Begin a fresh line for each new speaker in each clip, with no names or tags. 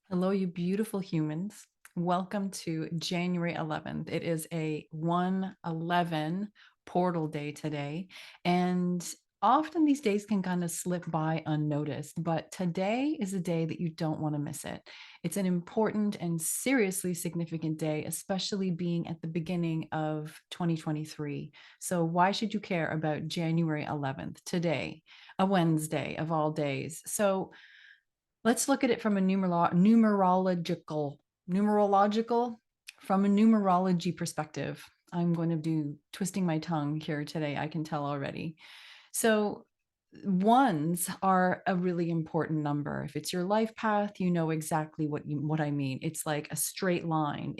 Hello, you beautiful humans. Welcome to January 11th. It is a 1/11 portal day today. And often these days can kind of slip by unnoticed, but today is a day that you don't want to miss it. It's an important and seriously significant day, especially being at the beginning of 2023. So, why should you care about January 11th today, a Wednesday of all days? So, let's look at it from a numerological, from a numerology perspective. I'm going to do twisting my tongue here today. I can tell already. So ones are a really important number. If it's your life path, you know exactly what I mean. It's like a straight line.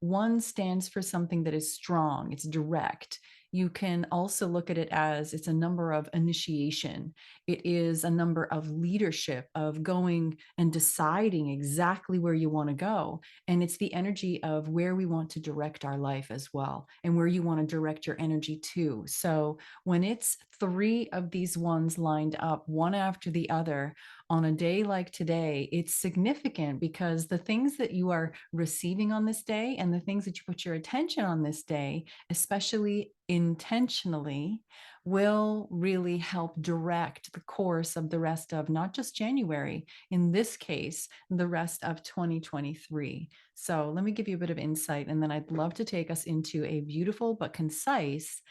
One stands for something that is strong, it's direct. You can also look at it as it's a number of initiation. It is a number of leadership, of going and deciding exactly where you want to go. And it's the energy of where we want to direct our life as well, and where you want to direct your energy to. So when it's three of these ones lined up, one after the other, on a day like today, it's significant because the things that you are receiving on this day and the things that you put your attention on this day, especially intentionally, will really help direct the course of the rest of not just January, in this case, the rest of 2023. So let me give you a bit of insight, and then I'd love to take us into a beautiful but concise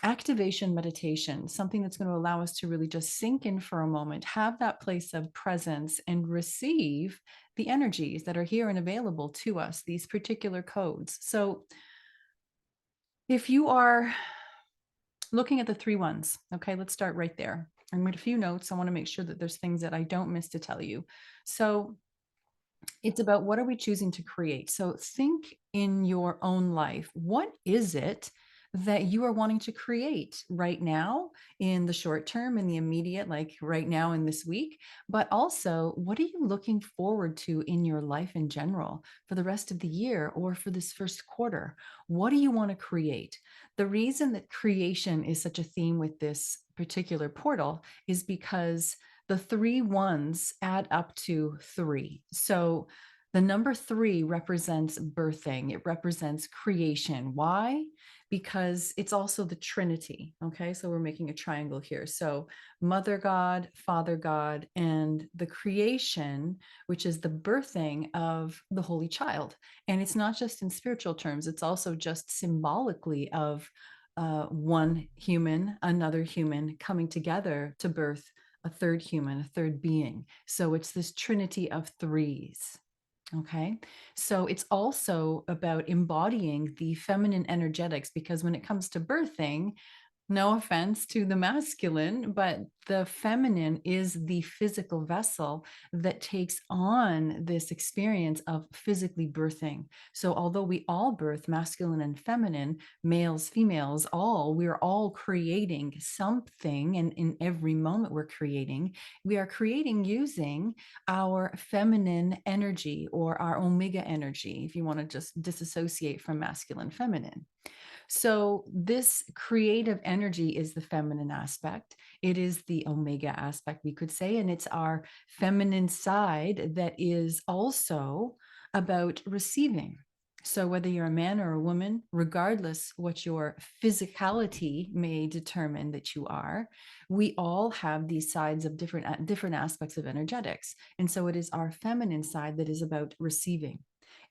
activation meditation, something that's going to allow us to really just sink in for a moment, have that place of presence, and receive the energies that are here and available to us, these particular codes. So, if you are looking at the three ones, okay, let's start right there. I made a few notes. I want to make sure that there's things that I don't miss to tell you. So, it's about what are we choosing to create. So think in your own life, what is it that you are wanting to create right now, in the short term, in the immediate, like right now in this week? But also, what are you looking forward to in your life in general for the rest of the year or for this first quarter? What do you want to create? The reason that creation is such a theme with this particular portal is because the three ones add up to three. So the number three represents birthing, it represents creation. Why? Because it's also the Trinity. Okay, so we're making a triangle here. So Mother God, Father God, and the creation, which is the birthing of the Holy Child. And it's not just in spiritual terms, it's also just symbolically of one human, another human coming together to birth a third human, a third being. So it's this trinity of threes. Okay. So it's also about embodying the feminine energetics, because when it comes to birthing, no offense to the masculine, but the feminine is the physical vessel that takes on this experience of physically birthing. So, although we all birth masculine and feminine, males, females, we're all creating something. And in every moment we are creating using our feminine energy, or our omega energy, if you want to just disassociate from masculine, feminine. So, this creative energy is the feminine aspect. It is the omega aspect, we could say, and it's our feminine side that is also about receiving. So, whether you're a man or a woman, regardless what your physicality may determine that you are, we all have these sides of different aspects of energetics. And so, it is our feminine side that is about receiving.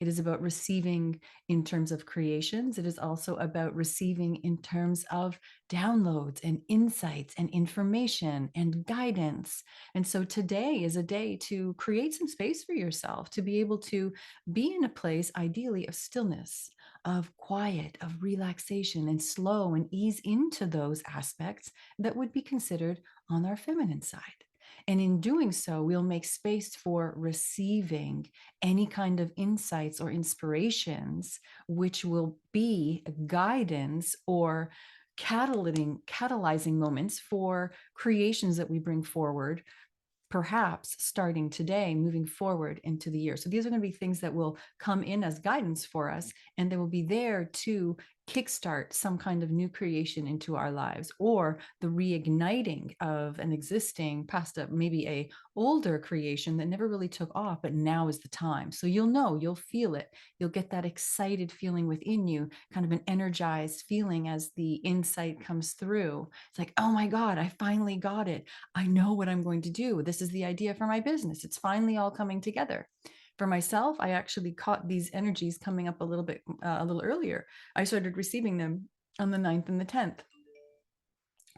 It is about receiving in terms of creations. It is also about receiving in terms of downloads and insights and information and guidance. And so today is a day to create some space for yourself to be able to be in a place, ideally, of stillness, of quiet, of relaxation, and slow and ease into those aspects that would be considered on our feminine side. And in doing so, we'll make space for receiving any kind of insights or inspirations, which will be guidance or catalyzing moments for creations that we bring forward, perhaps starting today, moving forward into the year. So these are going to be things that will come in as guidance for us, and they will be there to kickstart some kind of new creation into our lives, or the reigniting of an existing past maybe a older creation that never really took off, but now is the time. So you'll know, you'll feel it, you'll get that excited feeling within you, kind of an energized feeling as the insight comes through. It's like, oh my God, I finally got it. I know what I'm going to do. This is the idea for my business. It's finally all coming together. For myself, I actually caught these energies coming up a little bit, a little earlier. I started receiving them on the 9th and the 10th.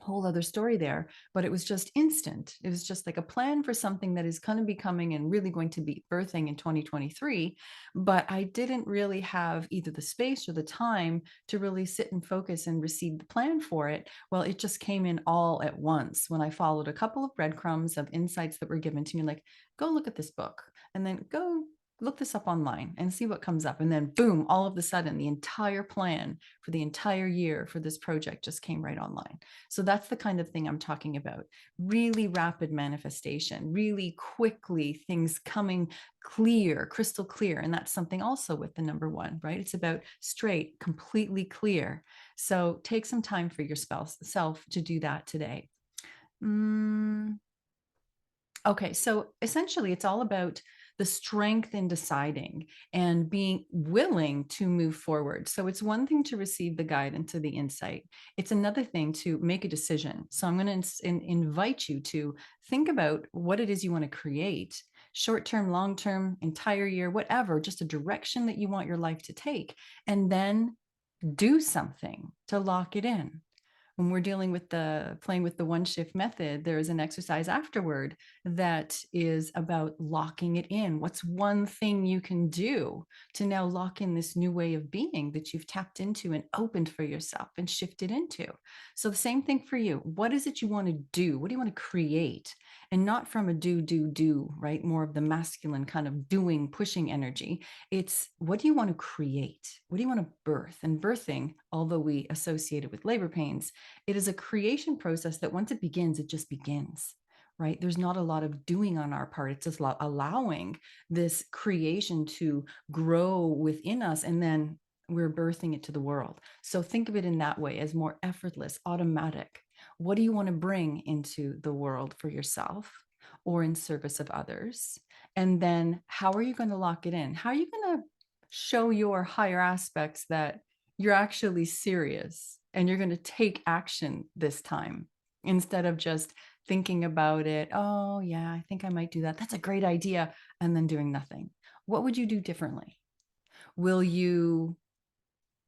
Whole other story there, but it was just instant. It was just like a plan for something that is going to be coming and really going to be birthing in 2023. But I didn't really have either the space or the time to really sit and focus and receive the plan for it. Well, it just came in all at once when I followed a couple of breadcrumbs of insights that were given to me, like, go look at this book, and then go look this up online and see what comes up. And then boom, all of a sudden, the entire plan for the entire year for this project just came right online. So that's the kind of thing I'm talking about. Really rapid manifestation, really quickly things coming clear, crystal clear. And that's something also with the number one, right? It's about straight, completely clear. So take some time for yourself to do that today. Okay, so essentially, it's all about the strength in deciding and being willing to move forward. So it's one thing to receive the guidance or the insight. It's another thing to make a decision. So I'm going to invite you to think about what it is you want to create, short term, long term, entire year, whatever, just a direction that you want your life to take, and then do something to lock it in. When we're dealing with the playing with the one shift method, there is an exercise afterward that is about locking it in. What's one thing you can do to now lock in this new way of being that you've tapped into and opened for yourself and shifted into? So the same thing for you. What is it you want to do? What do you want to create? And not from a do, right? More of the masculine kind of doing, pushing energy. It's what do you want to create? What do you want to birth? And birthing, although we associate it with labor pains, it is a creation process that once it begins, it just begins, right? There's not a lot of doing on our part. It's just allowing this creation to grow within us, and then we're birthing it to the world. So think of it in that way, as more effortless, automatic. What do you want to bring into the world for yourself or in service of others? And then how are you going to lock it in? How are you going to show your higher aspects that you're actually serious and you're going to take action this time instead of just thinking about it? Oh, yeah, I think I might do that. That's a great idea. And then doing nothing. What would you do differently? Will you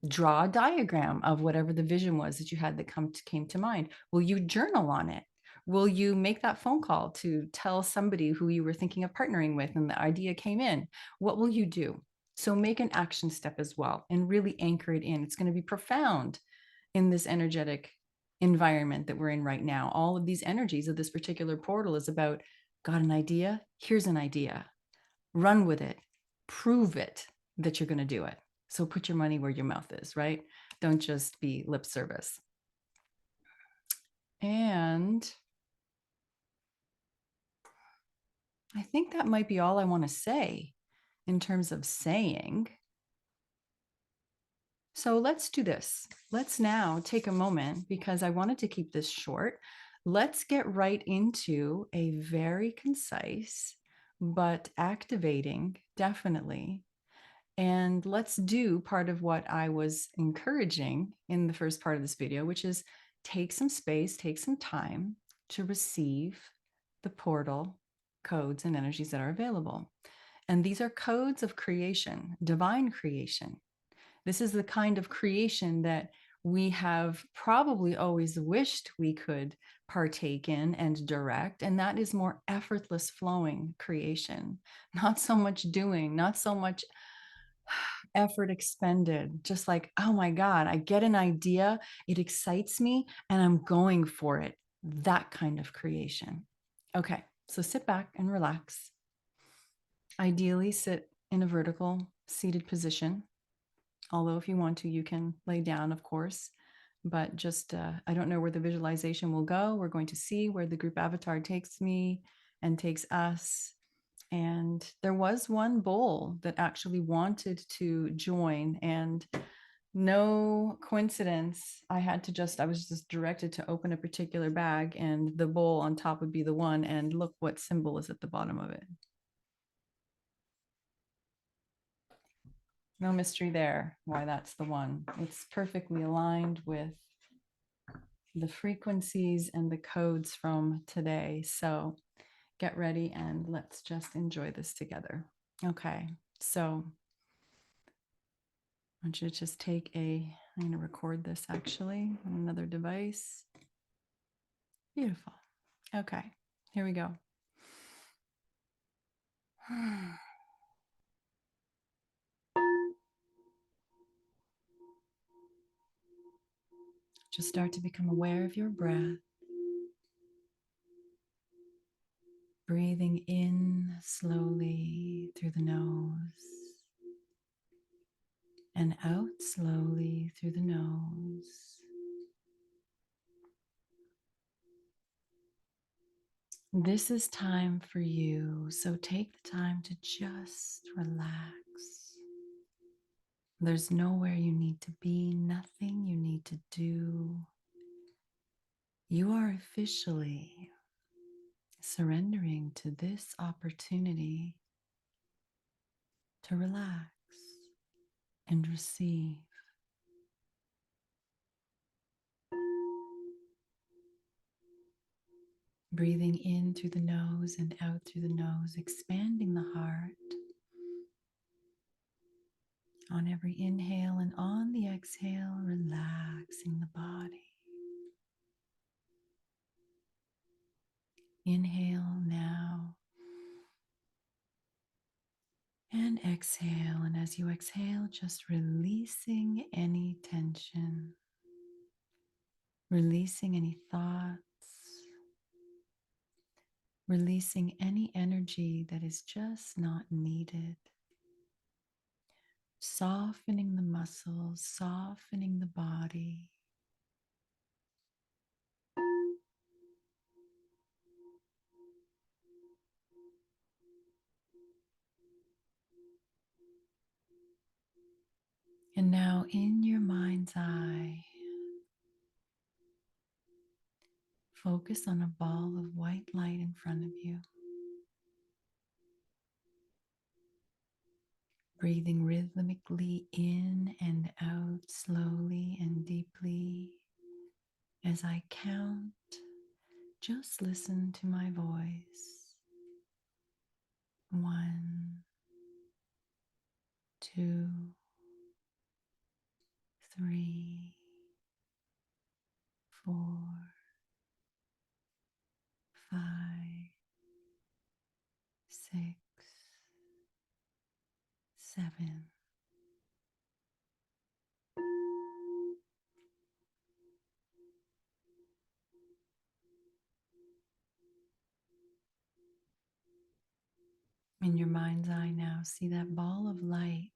draw a diagram of whatever the vision was that you had that came to mind? Will you journal on it? Will you make that phone call to tell somebody who you were thinking of partnering with and the idea came in? What will you do? So make an action step as well and really anchor it in. It's going to be profound in this energetic environment that we're in right now. All of these energies of this particular portal is about, got an idea? Here's an idea. Run with it. Prove it that you're going to do it. So put your money where your mouth is, right? Don't just be lip service. And I think that might be all I want to say in terms of saying. So let's do this. Let's now take a moment, because I wanted to keep this short. Let's get right into a very concise but activating, definitely. And let's do part of what I was encouraging in the first part of this video, which is take some space, take some time to receive the portal codes and energies that are available. And these are codes of creation, divine creation. This is the kind of creation that we have probably always wished we could partake in and direct. And that is more effortless flowing creation, not so much doing, not so much effort expended, just like, oh my God, I get an idea, it excites me, and I'm going for it. That kind of creation. Okay, so sit back and relax. Ideally, sit in a vertical seated position. Although, if you want to, you can lay down, of course. But just, I don't know where the visualization will go. We're going to see where the group avatar takes me and takes us. And there was one bowl that actually wanted to join, and No coincidence. I was just directed to open a particular bag, and the bowl on top would be the one. And look what symbol is at the bottom of it. No mystery there why that's the one. It's perfectly aligned with the frequencies and the codes from today. So get ready and let's just enjoy this together. Okay, so I want you to just I'm going to record this actually on another device. Beautiful. Okay, here we go. Just start to become aware of your breath, breathing in slowly through the nose and out slowly through the nose. This is time for you, so take the time to just relax. There's nowhere you need to be, nothing you need to do. You are officially surrendering to this opportunity to relax and receive. Breathing in through the nose and out through the nose, expanding the heart. On every inhale and on the exhale, relaxing the body. Inhale now and exhale. And as you exhale, just releasing any tension, releasing any thoughts, releasing any energy that is just not needed. Softening the muscles, softening the body. And now in your mind's eye, focus on a ball of white light in front of you. Breathing rhythmically in and out, slowly and deeply. As I count, just listen to my voice. 1, 2, 3, 4, 5, 6, 7. In your mind's eye now, see that ball of light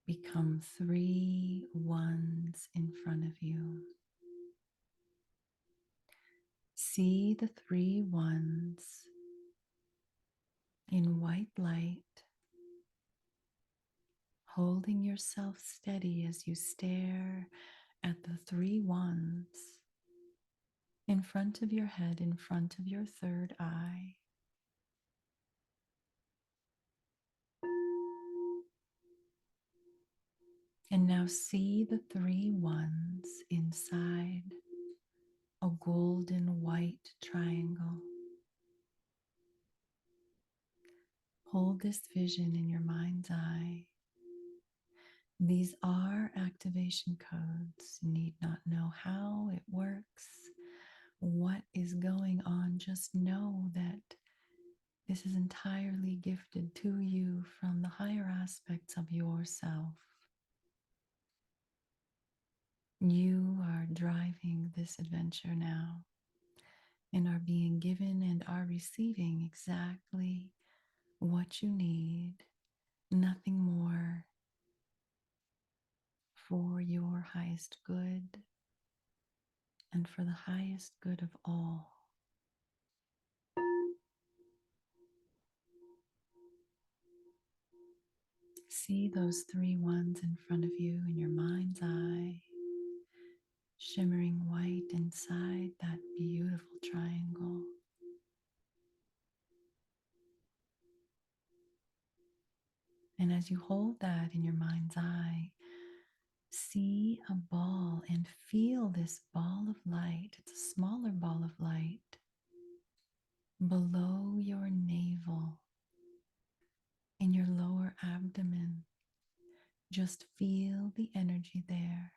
become 3 ones in front of you. See the 3 ones in white light, holding yourself steady as you stare at the 3 ones in front of your head, in front of your third eye. And now see the 3 ones inside a golden white triangle. Hold this vision in your mind's eye. These are activation codes. You need not know how it works, what is going on. Just know that this is entirely gifted to you from the higher aspects of yourself. You are driving this adventure now and are being given and are receiving exactly what you need, nothing more, for your highest good and for the highest good of all. See those three ones in front of you in your mind's eye, shimmering white inside that beautiful triangle. And as you hold that in your mind's eye, see a ball and feel this ball of light. It's a smaller ball of light below your navel, in your lower abdomen. Just feel the energy there.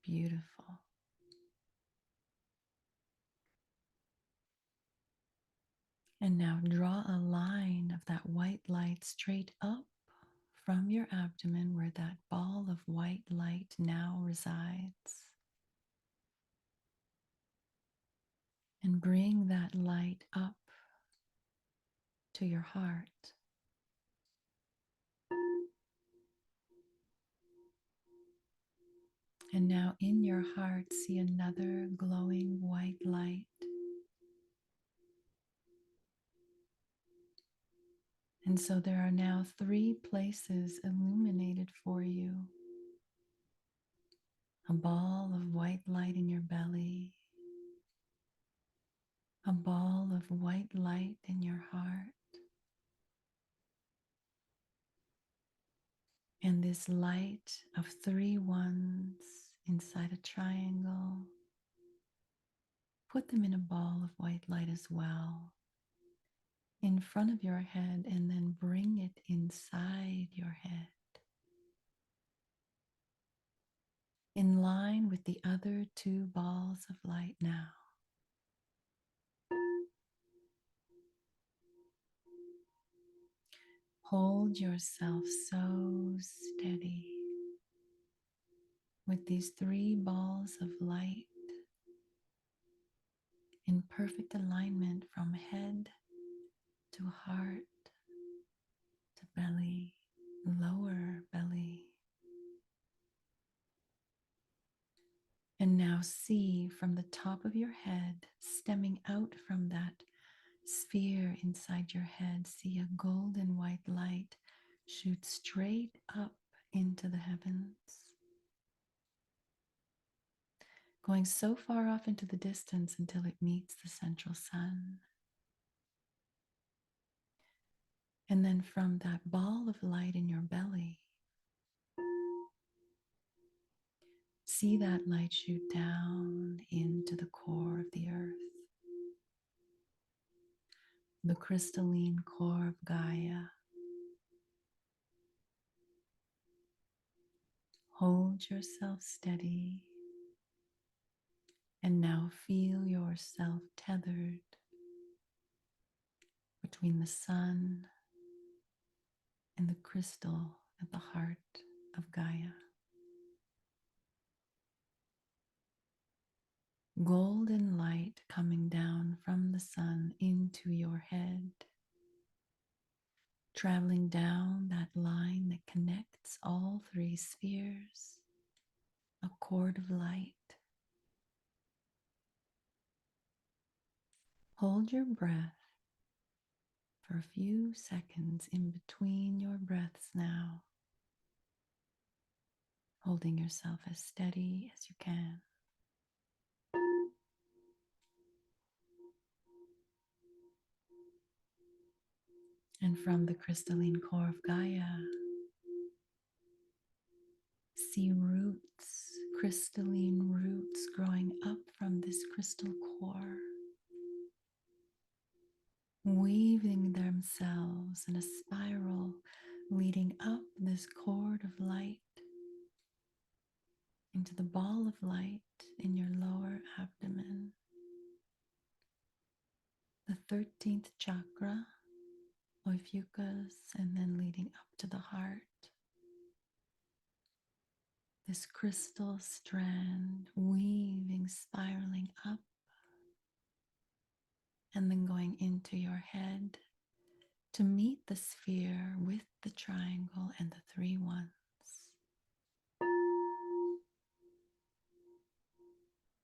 Beautiful. And now draw a line of that white light straight up from your abdomen where that ball of white light now resides. And bring that light up to your heart. And now in your heart, see another glowing white light. And so there are now 3 places illuminated for you. A ball of white light in your belly, a ball of white light in your heart, and this light of 3 ones inside a triangle. Put them in a ball of white light as well, in front of your head, and then bring it inside your head, in line with the other 2 balls of light now. Hold yourself so steady with these 3 balls of light in perfect alignment from head to heart to belly, lower belly. And now see from the top of your head, stemming out from that sphere inside your head, see a golden white light shoot straight up into the heavens, going so far off into the distance until it meets the central sun. And then from that ball of light in your belly, see that light shoot down into the core of the earth, the crystalline core of Gaia. Hold yourself steady, and now feel yourself tethered between the sun and the crystal at the heart of Gaia. Golden light coming down from the sun into your head, traveling down that line that connects all 3 spheres, a cord of light. Hold your breath for a few seconds in between your breaths now, holding yourself as steady as you can. And from the crystalline core of Gaia, see roots, crystalline roots growing up from this crystal core, weaving themselves in a spiral leading up this cord of light into the ball of light in your lower abdomen, the 13th chakra, Oiphiuchus, and then leading up to the heart. This crystal strand weaving, spiraling up, and then going into your head to meet the sphere with the triangle and the 3 ones.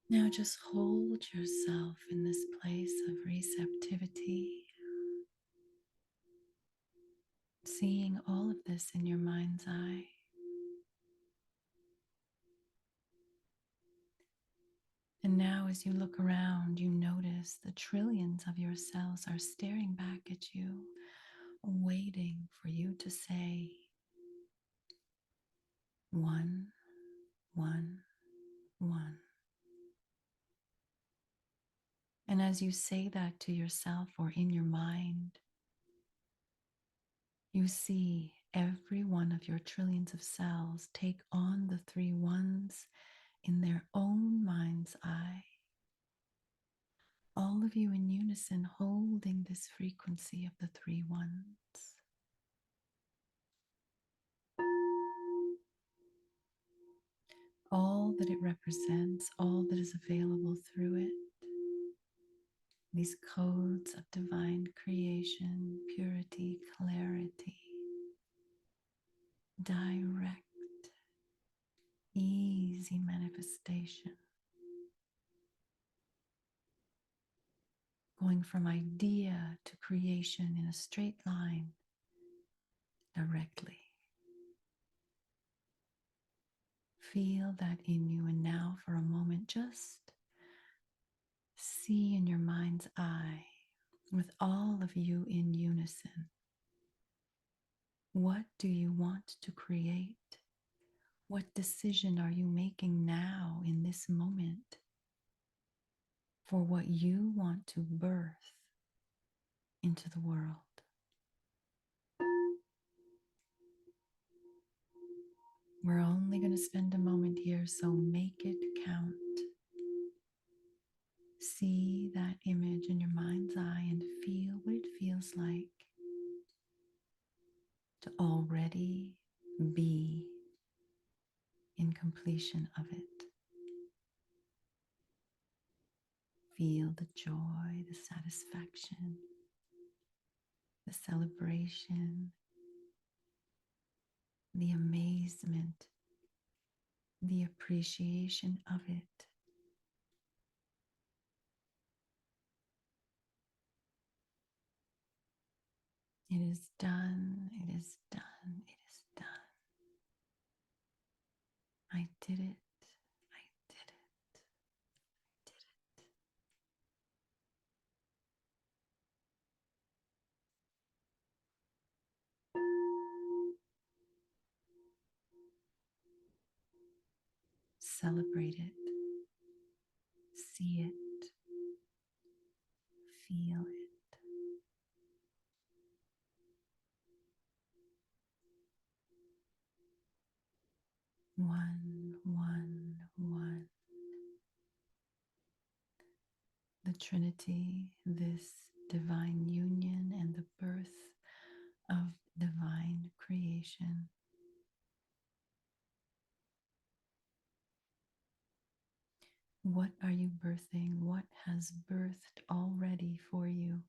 Now just hold yourself in this place of receptivity, seeing all of this in your mind's eye. And now, as you look around, you notice the trillions of your cells are staring back at you, waiting for you to say, one, one, one. And as you say that to yourself or in your mind, you see every one of your trillions of cells take on the three ones in their own mind's eye. All of you in unison holding this frequency of the three ones. All that it represents, all that is available through it. These codes of divine creation, purity, clarity, direct, easy manifestation. Going from idea to creation in a straight line directly. Feel that in you, and now for a moment, just see in your mind's eye, with all of you in unison, what do you want to create? What decision are you making now in this moment for what you want to birth into the world? We're only going to spend a moment here, so make it count. See that image in your mind's eye and feel what it feels like to already be in completion of it. Feel the joy, the satisfaction, the celebration, the amazement, the appreciation of it. It is done, it is done, it is done. I did it, I did it, I did it. Celebrate it, see it, feel it. One, one, one. The Trinity, this divine union and the birth of divine creation. What are you birthing? What has birthed already for you?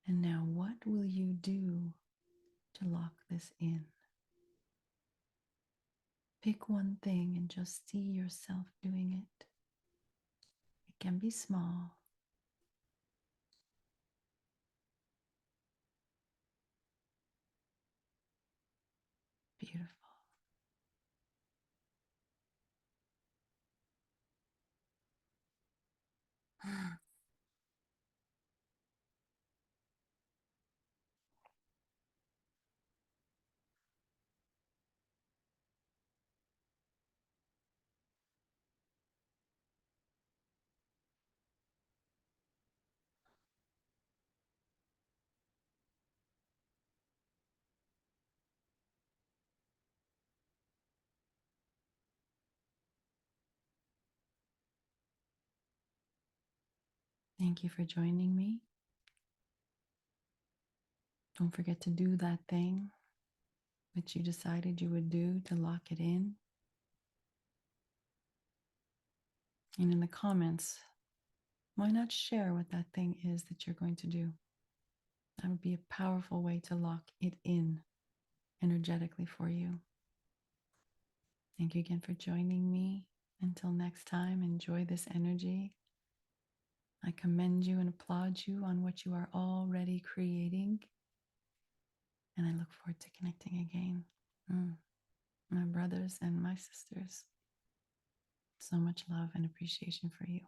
And now, what will you do to lock this in? Pick one thing and just see yourself doing it. It can be small. Beautiful. Thank you for joining me. Don't forget to do that thing which you decided you would do to lock it in. And in the comments, why not share what that thing is that you're going to do? That would be a powerful way to lock it in energetically for you. Thank you again for joining me. Until next time, enjoy this energy. I commend you and applaud you on what you are already creating. And I look forward to connecting again. Mm, my brothers and my sisters, so much love and appreciation for you.